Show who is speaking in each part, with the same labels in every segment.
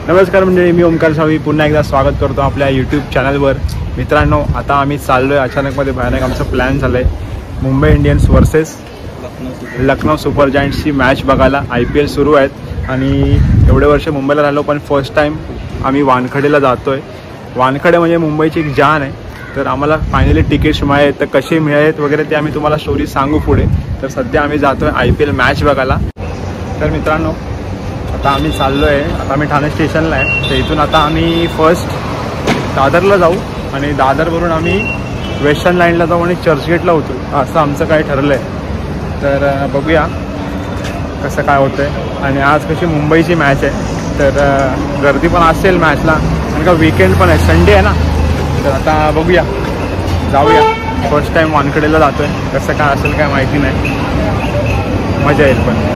Speaker 1: नमस्कार मंडळी, मी ओमकार सावी पुन्हा एकदा स्वागत करतो आपल्या यूट्यूब चॅनलवर. मित्रांनो, आता आम्ही चाललो आहे अचानकमध्ये भयानक आमचं प्लॅन झालं आहे Mumbai Indians versus Lucknow super जायंट्सची मॅच बघायला. IPL सुरू आहेत आणि एवढे वर्ष मुंबईला राहिलो पण फर्स्ट टाईम आम्ही वानखडेला जातो आहे. वानखडे म्हणजे मुंबईची एक जान आहे. तर आम्हाला फायनली तिकीट्स मिळाले तर कसे मिळालेत वगैरे ते आम्ही तुम्हाला स्टोरी सांगू पुढे. तर सध्या आम्ही जातो आहे IPL मॅच बघायला. तर मित्रांनो, आता आम्ही चाललो आहे, आता आम्ही ठाणे स्टेशनला आहे. तर इथून आता आम्ही फर्स्ट दादरला जाऊ आणि दादरवरून आम्ही वेस्टर्न लाईनला जाऊ आणि चर्चगेटला होतो, असं आमचं काय ठरलं आहे. तर बघूया कसं काय होतं आहे. आणि आज कशी मुंबईची मॅच आहे तर गर्दी पण असेल मॅचला, आणि का वीकेंड पण आहे, संडे आहे ना. तर आता बघूया, जाऊया. फर्स्ट टाईम वानखडेला जातो आहे, कसं काय असेल काय माहिती नाही, मजा येईल पण.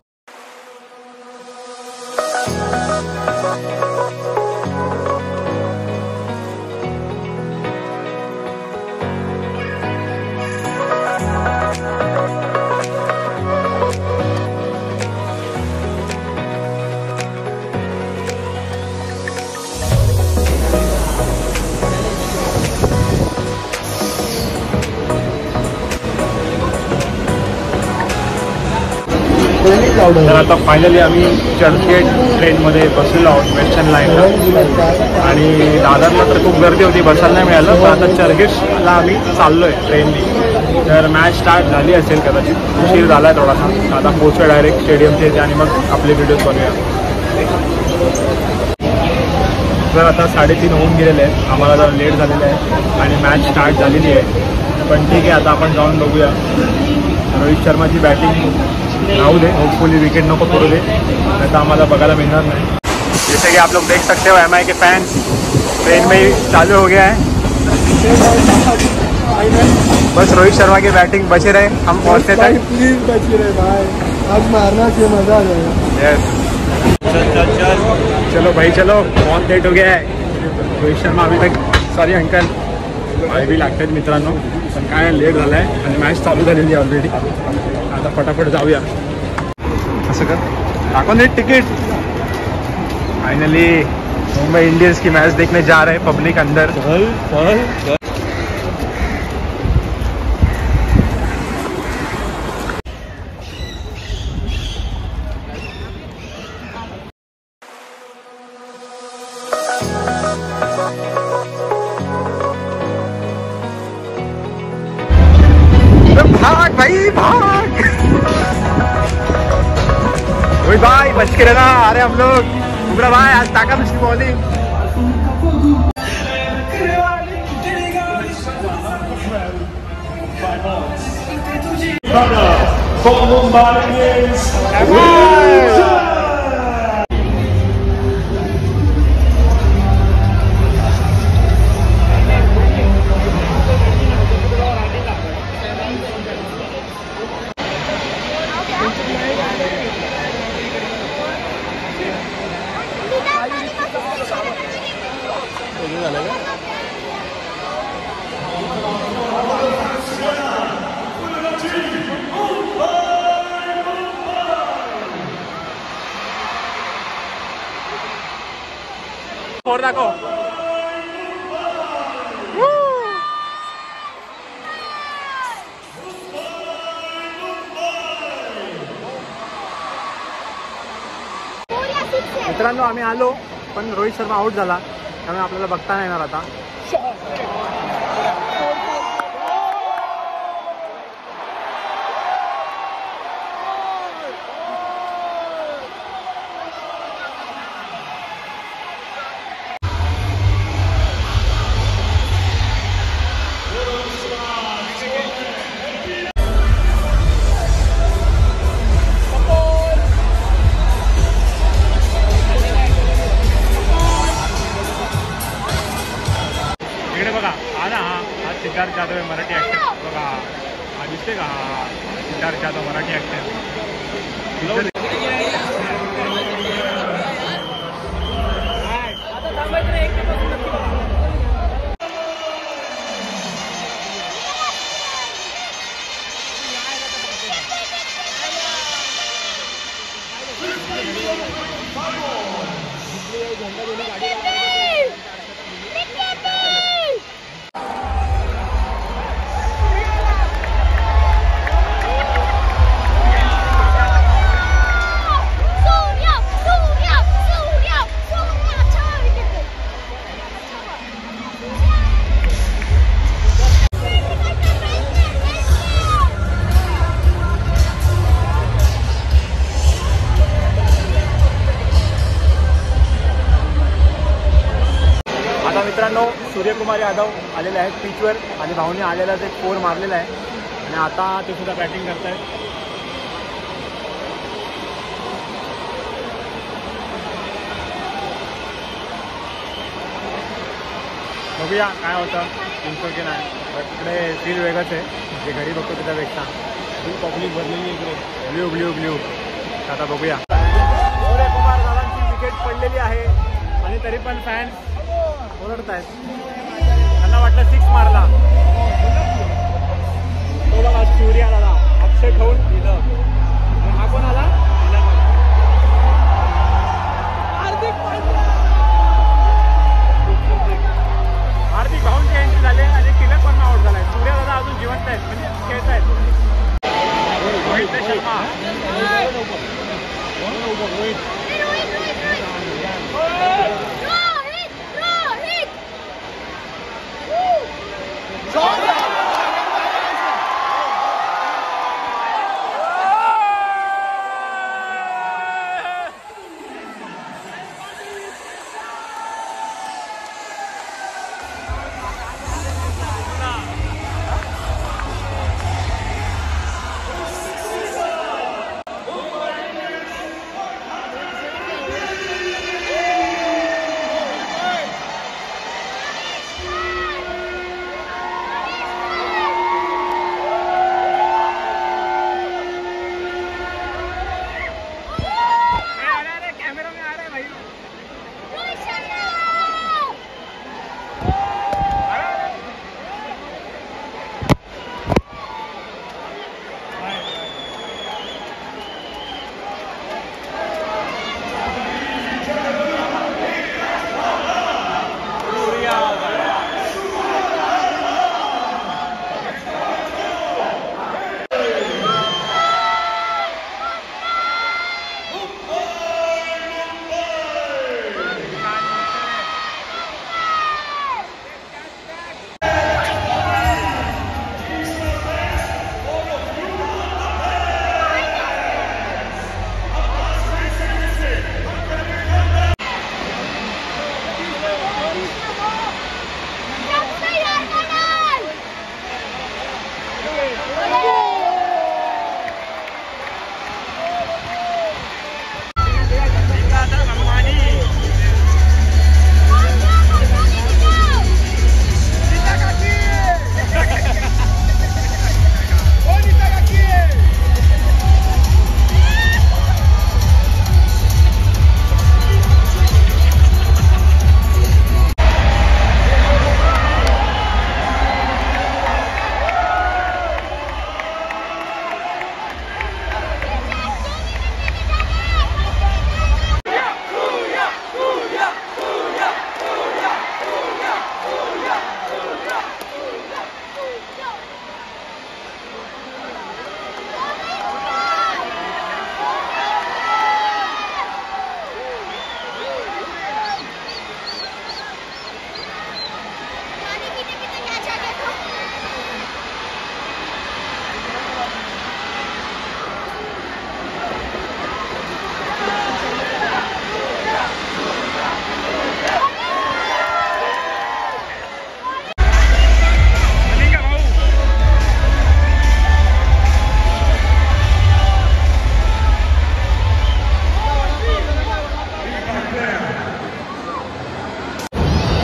Speaker 1: तर आता फायनली आम्ही चर्चगेट ट्रेनमध्ये बसलेलो आहोत वेस्टर्न लाईनला. आणि दादरला तर खूप गर्दी होती, बसायला नाही मिळालं. पण आता चर्चगेटला आम्ही चाललो आहे ट्रेननी. तर मॅच स्टार्ट झाली असेल, कदाचित उशीर झाला आहे थोडासा. आता पोहोचूया डायरेक्ट स्टेडियमच्या इथे आणि मग आपले व्हिडिओज बनवूया. तर आता 3:30 होऊन गेलेले आहेत, आम्हाला जरा लेट झालेलं आहे आणि मॅच स्टार्ट झालेली आहे. पण ठीक आहे, आता आपण जाऊन बघूया. रोहित शर्माची बॅटिंग राहू दे, होपफुली विकेट नको करू दे, नाही तर आम्हाला बघायला मिळणार नाही. जैसे कि आप लोग देख सकते हो MI के फैंस ट्रेन में ही चालू हो गया है. बस रोहित शर्मा की बैटिंग बचे रहे, हम पहुँचते तक.
Speaker 2: प्लीज बचे रहे भाई, आज मारना चाहिए, मजा आ जाएगा.
Speaker 1: यस, चलो भाई चलो, बहुत लेट हो गया है. रोहित शर्मा अभी तक, सॉरी अंकल, भाई भी लागतात मित्रांनो. पण काय लेट झालं आहे आणि मॅच चालू झालेली आहे ऑलरेडी. आता फटाफट जाऊया. असं कर, दाखव नीट तिकीट. फाइनली मुंबई इंडियंस की मैच देखने जा रहे हैं पब्लिक अंदर. भाग भाई भाग. ओए भाई बच के रहना. अरे हम लोग बुमराह भाई आज ताकत उसकी बॉलिंग. और दाखव. मित्रांनो, आम्ही आलो पण रोहित शर्मा आउट झाला, त्यामुळे आपल्याला बघता नाही येणार आता. सिद्धार्थ जाधव आहे, मराठी ॲक्टर. बघा हा दिसते का, हा सिद्धार्थ जाधव मराठी ॲक्टर. मित्रांनो सूर्यकुमार यादव आलेले आहेत पिचवर आणि भाऊने आलेलाच एक 4 मारलेला आहे आणि आता ते सुद्धा बॅटिंग करत आहेत. बघूया काय होतं जिंकतो की नाही. तिकडे फील वेगळंच आहे जे घरी बघतो त्याच्यापेक्षा. पब्लिक भरलेली इकडे ब्ल्यू ब्ल्यू ब्ल्यू. आता बघूया. सूर्यकुमार दादांची विकेट पडलेली आहे आणि तरी पण फॅन्स ओरडत आहेत. त्यांना वाटलं 6 मारला. तो बघा सूर्या दादा अक्षय ठेवून दिलं. हा कोण आला? हार्दिक भाऊंची एंट्री झाली आणि तिलक पण आउट झालाय. सूर्या दादा अजून जिवंत आहेत म्हणजे खेळत आहेत. रोहित शर्मा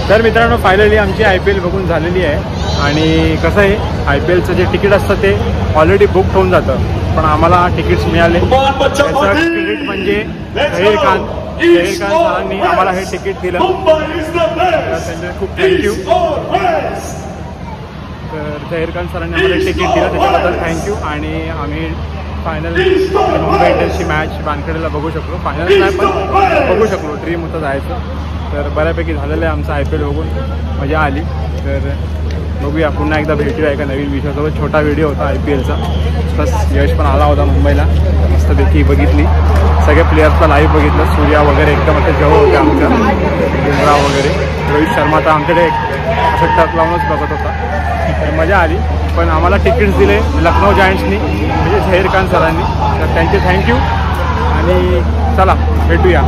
Speaker 1: तर मित्रांनो फायनली आमची IPL बघून झालेली आहे आणि कसं आहे IPLचं जे तिकीट असतं ते ऑलरेडी बुक होऊन जातं पण आम्हाला तिकीट्स मिळाले. त्याचं क्रेडिट म्हणजे झहीर खान सरांनी आम्हाला हे तिकीट दिलं तर त्यांचे खूप थँक्यू. तर झहीर खान सरांनी आम्हाला तिकीट दिलं त्याच्याबद्दल थँक्यू. आणि आम्ही फायनल मुंबई इंडियन्सची मॅच वानखेडेला बघू शकलो. फायनल नाही पण बघू शकलो. ड्रीम होतं जायचं. तर बऱ्यापैकी झालेलं आहे आमचं IPL बघून मजा आली. तर बघूया पुन्हा एकदा भेटूया एका नवीन विषयासोबत. छोटा व्हिडिओ होता IPLचा. प्लस यश पण आला होता मुंबईला. मस्तपैकी बघितली. सगळे प्लेयर्सला लाईव्ह बघितलं. सूर्या वगैरे एकदम आता जवळ होते आमच्या. बुमराह वगैरे. रोहित शर्मा तर आमच्याकडे असं टक लावूनच बघत होता. तर मजा आली. पण आम्हाला तिकीट्स दिले लखनौ जायंट्सनी म्हणजे झहीर खान सरांनी. तर त्यांचे थँक्यू. आणि चला भेटूया.